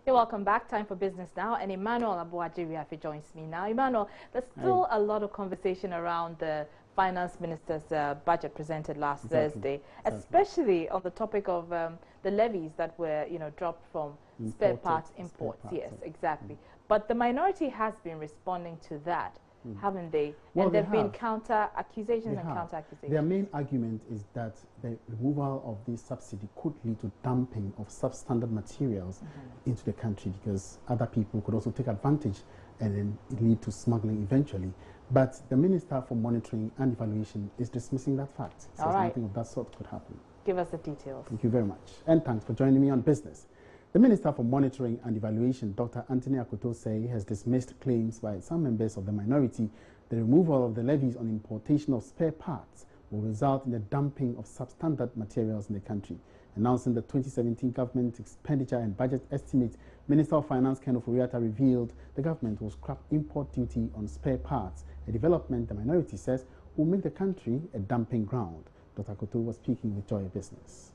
You're welcome back. Time for business now. And Emmanuel Abuajiriafe joins me now. Emmanuel, there's still a lot of conversation around the finance minister's budget presented last Thursday, especially on the topic of the levies that were, dropped from spare parts imports. Yes, exactly. But the minority has been responding to that, haven't they? Well, and there have been counter-accusations and counter-accusations. Their main argument is that the removal of this subsidy could lead to dumping of substandard materials into the country, because other people could also take advantage and then it lead to smuggling eventually. But the Minister for Monitoring and Evaluation is dismissing that fact. Says nothing of that sort could happen. Give us the details. Thank you very much. And thanks for joining me on Business. The Minister for Monitoring and Evaluation, Dr. Anthony Akoto, has dismissed claims by some members of the minority the removal of the levies on importation of spare parts will result in the dumping of substandard materials in the country. Announcing the 2017 government expenditure and budget estimate, Minister of Finance Ken Ofori-Atta revealed the government will scrap import duty on spare parts, a development the minority says will make the country a dumping ground. Dr. Akoto was speaking with Joy Business.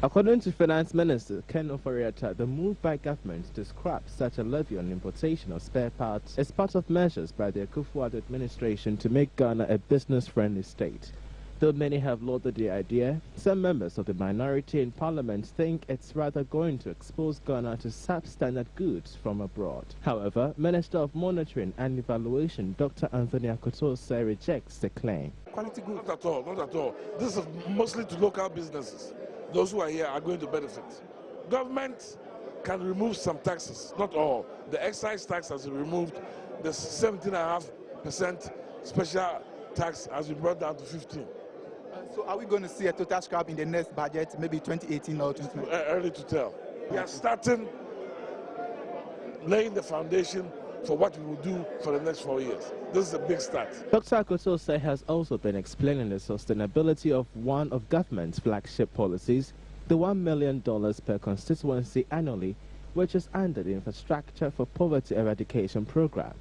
According to Finance Minister Ken Ofori-Atta, the move by government to scrap such a levy on importation of spare parts is part of measures by the Akufo-Addo administration to make Ghana a business-friendly state. Though many have lauded the idea, some members of the minority in Parliament think it's rather going to expose Ghana to substandard goods from abroad. However, Minister of Monitoring and Evaluation Dr. Anthony Akoto rejects the claim. Quality goods? Not at all, not at all. This is mostly to local businesses. Those who are here are going to benefit. Government can remove some taxes, not all. The excise tax has been removed. The 17.5% special tax has been brought down to 15%. So are we going to see a total scrap in the next budget, maybe 2018 or 2019? Early to tell. We are starting laying the foundation for what we will do for the next 4 years. This is a big start. Dr. Akoto has also been explaining the sustainability of one of government's flagship policies, the $1 million per constituency annually, which is under the Infrastructure for Poverty Eradication program.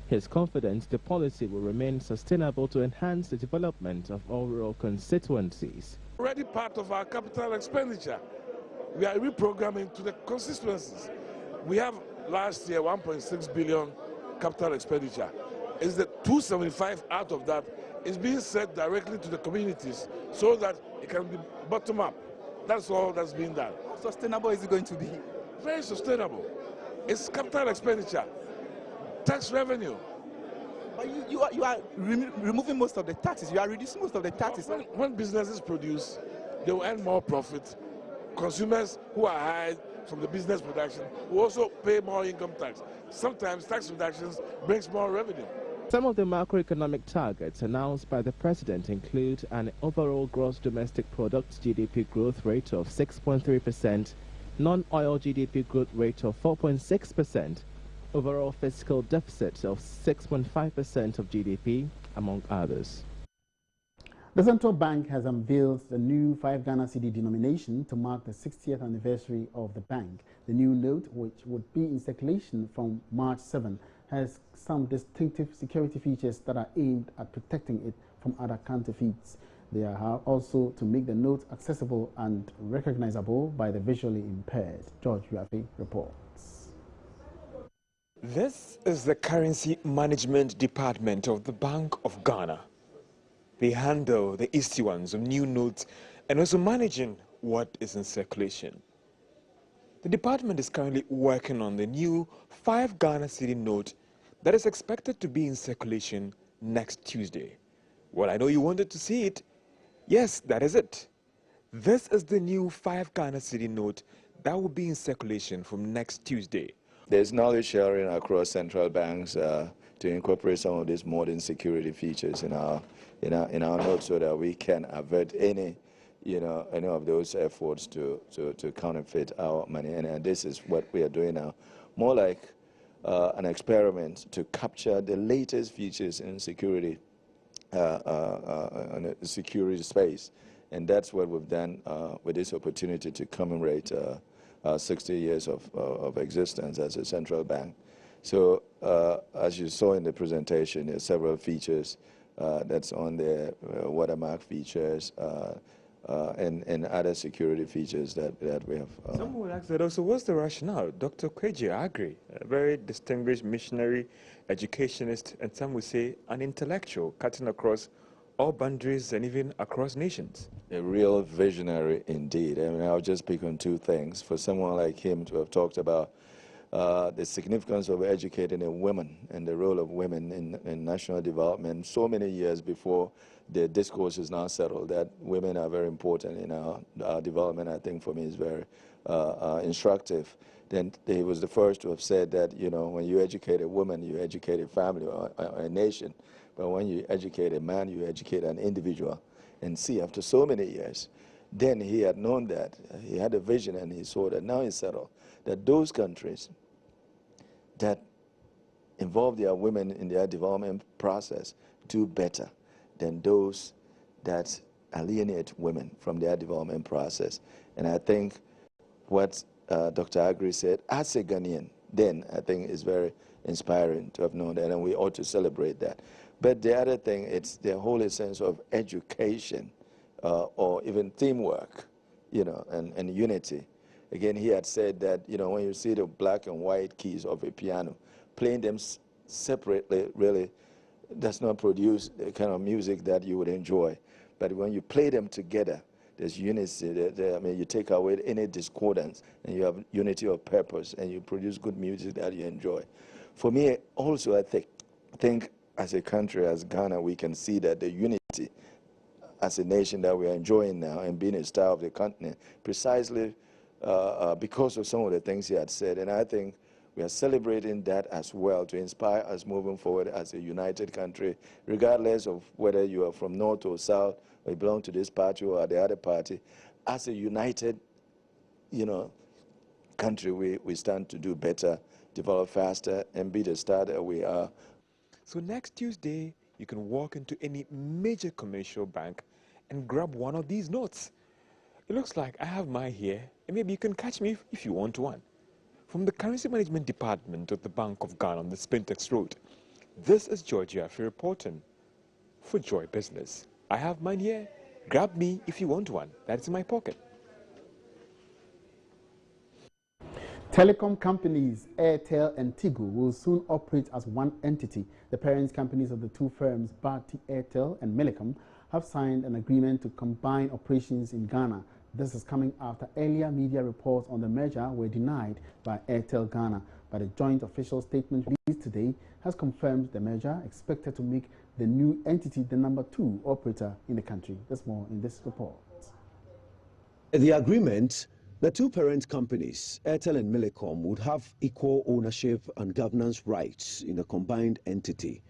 He's confident the policy will remain sustainable to enhance the development of all rural constituencies. Already part of our capital expenditure. We are reprogramming to the constituencies. We have last year 1.6 billion capital expenditure. Is that 275 out of that is being sent directly to the communities so that it can be bottom up. That's all that's being done. How sustainable is it going to be? Very sustainable. It's capital expenditure, tax revenue. But you are removing most of the taxes. You are reducing most of the taxes. When businesses produce, they will earn more profit. Consumers who are hired from the business production will also pay more income tax. Sometimes tax reductions brings more revenue. Some of the macroeconomic targets announced by the president include an overall gross domestic product GDP growth rate of 6.3%, non-oil GDP growth rate of 4.6%, overall fiscal deficit of 6.5% of GDP, among others. The Central Bank has unveiled the new 5 Ghana cedi denomination to mark the 60th anniversary of the bank. The new note, which would be in circulation from March 7, has some distinctive security features that are aimed at protecting it from other counterfeits. They are also to make the note accessible and recognizable by the visually impaired. George Rafi reports. This is the Currency Management Department of the Bank of Ghana. They handle the issuance of new notes and also managing what is in circulation. The department is currently working on the new 5 Ghana cedi note that is expected to be in circulation next Tuesday. Well, I know you wanted to see it. Yes, that is it. This is the new 5 Ghana cedi note that will be in circulation from next Tuesday. There's knowledge sharing across central banks to incorporate some of these modern security features in our notes so that we can avert any of those efforts to counterfeit our money. And this is what we are doing now, more like an experiment to capture the latest features in security, in the security space. And that's what we've done with this opportunity to commemorate 60 years of existence as a central bank. So as you saw in the presentation, there are several features that's on there, watermark features, and other security features that we have. Some would ask that also, what's the rationale? Dr. Kweji Agri, a very distinguished missionary, educationist, and some would say an intellectual, cutting across all boundaries and even across nations. A real visionary indeed. I mean, I'll just pick on two things. For someone like him to have talked about the significance of educating women and the role of women in national development so many years before the discourse is now settled that women are very important in our development, I think for me is very instructive. Then he was the first to have said that, you know, when you educate a woman, you educate a family or a nation. But when you educate a man, you educate an individual. And see, after so many years, then he had known that. He had a vision and he saw that now it's settled, that those countries that involve their women in their development process do better than those that alienate women from their development process. And I think what Dr. Agri said, as a Ghanaian, then I think is very inspiring to have known that, and we ought to celebrate that. But the other thing, it's the whole sense of education or even teamwork, you know, and unity. Again, he had said that, you know, when you see the black and white keys of a piano, playing them separately really does not produce the kind of music that you would enjoy. But when you play them together, there's unity. I mean, you take away any discordance, and you have unity of purpose, and you produce good music that you enjoy. For me, also, I think as a country, as Ghana, we can see that the unity as a nation that we are enjoying now and being a star of the continent, precisely because of some of the things he had said. And I think we are celebrating that as well to inspire us moving forward as a united country, regardless of whether you are from north or south, or you belong to this party or the other party. As a united, you know, country, we stand to do better, develop faster, and be the star that we are. So next Tuesday, you can walk into any major commercial bank and grab one of these notes. It looks like I have mine here, and maybe you can catch me if you want one. From the Currency Management Department of the Bank of Ghana on the Spintex Road, this is Georgia Afi reporting for Joy Business. I have mine here. Grab me if you want one. That's in my pocket. Telecom companies Airtel and Tigo will soon operate as one entity. The parent companies of the two firms, Bharti Airtel and Millicom, have signed an agreement to combine operations in Ghana. This is coming after earlier media reports on the merger were denied by Airtel Ghana. But a joint official statement released today has confirmed the merger, expected to make the new entity the #2 operator in the country. There's more in this report. The agreement, the two parent companies, Airtel and Millicom, would have equal ownership and governance rights in the combined entity.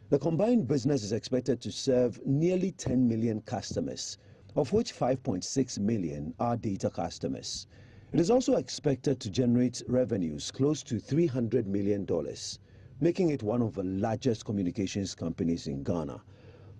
The combined business is expected to serve nearly 10 million customers, of which 5.6 million are data customers. It is also expected to generate revenues close to $300 million, making it one of the largest communications companies in Ghana.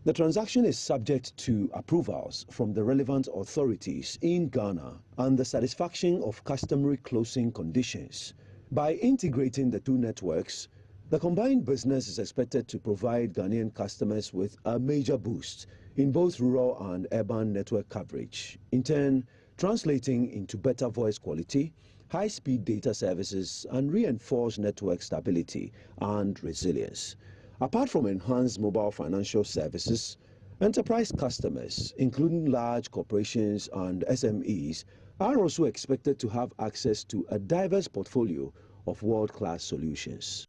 The transaction is subject to approvals from the relevant authorities in Ghana and the satisfaction of customary closing conditions. By integrating the two networks, the combined business is expected to provide Ghanaian customers with a major boost in both rural and urban network coverage, in turn translating into better voice quality, high-speed data services, and reinforced network stability and resilience. Apart from enhanced mobile financial services, enterprise customers, including large corporations and SMEs, are also expected to have access to a diverse portfolio of world-class solutions.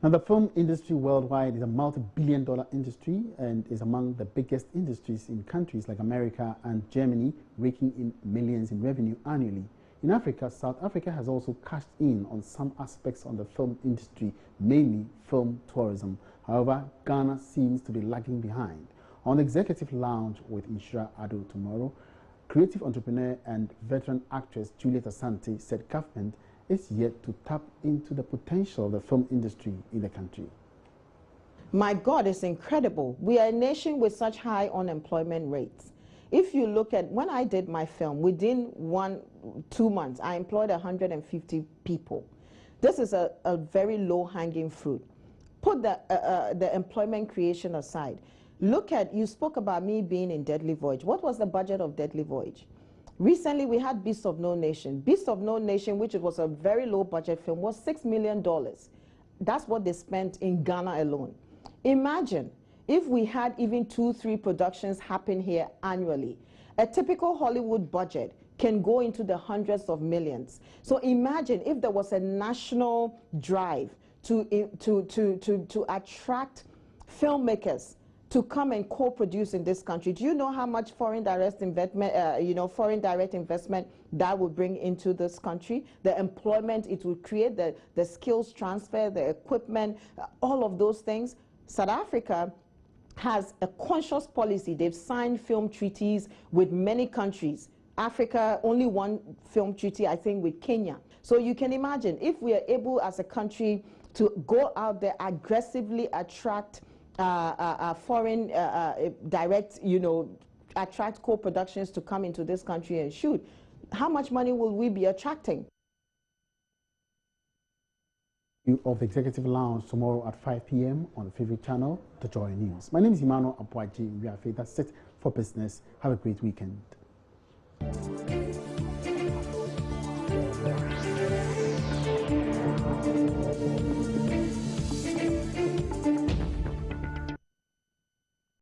Now, the film industry worldwide is a multi-billion-dollar industry and is among the biggest industries in countries like America and Germany, raking in millions in revenue annually. In Africa, South Africa has also cashed in on some aspects of the film industry, mainly film tourism. However, Ghana seems to be lagging behind. On the Executive Lounge with Inshira Ado tomorrow, creative entrepreneur and veteran actress Juliet Asante said government is yet to tap into the potential of the film industry in the country. My God, it's incredible. We are a nation with such high unemployment rates. If you look at when I did my film, within 2 months, I employed 150 people. This is a very low-hanging fruit. Put the employment creation aside. Look at, you spoke about me being in Deadly Voyage. What was the budget of Deadly Voyage? Recently, we had Beast of No Nation. Beast of No Nation, which was a very low budget film, was $6 million. That's what they spent in Ghana alone. Imagine if we had even 2-3 productions happen here annually. A typical Hollywood budget can go into the hundreds of millions. So imagine if there was a national drive to attract filmmakers to come and co-produce in this country. Do you know how much foreign direct investment, foreign direct investment that would bring into this country? The employment it would create, the skills transfer, the equipment, all of those things. South Africa has a conscious policy. They've signed film treaties with many countries. Africa, only one film treaty, I think, with Kenya. So you can imagine if we are able as a country to go out there, aggressively attract foreign direct, attract co-productions to come into this country and shoot, how much money will we be attracting? Of Executive Lounge tomorrow at 5 p.m. on the favorite channel, The Joy News. My name is Emmanuel Apuaji. We are That's it for business. Have a great weekend.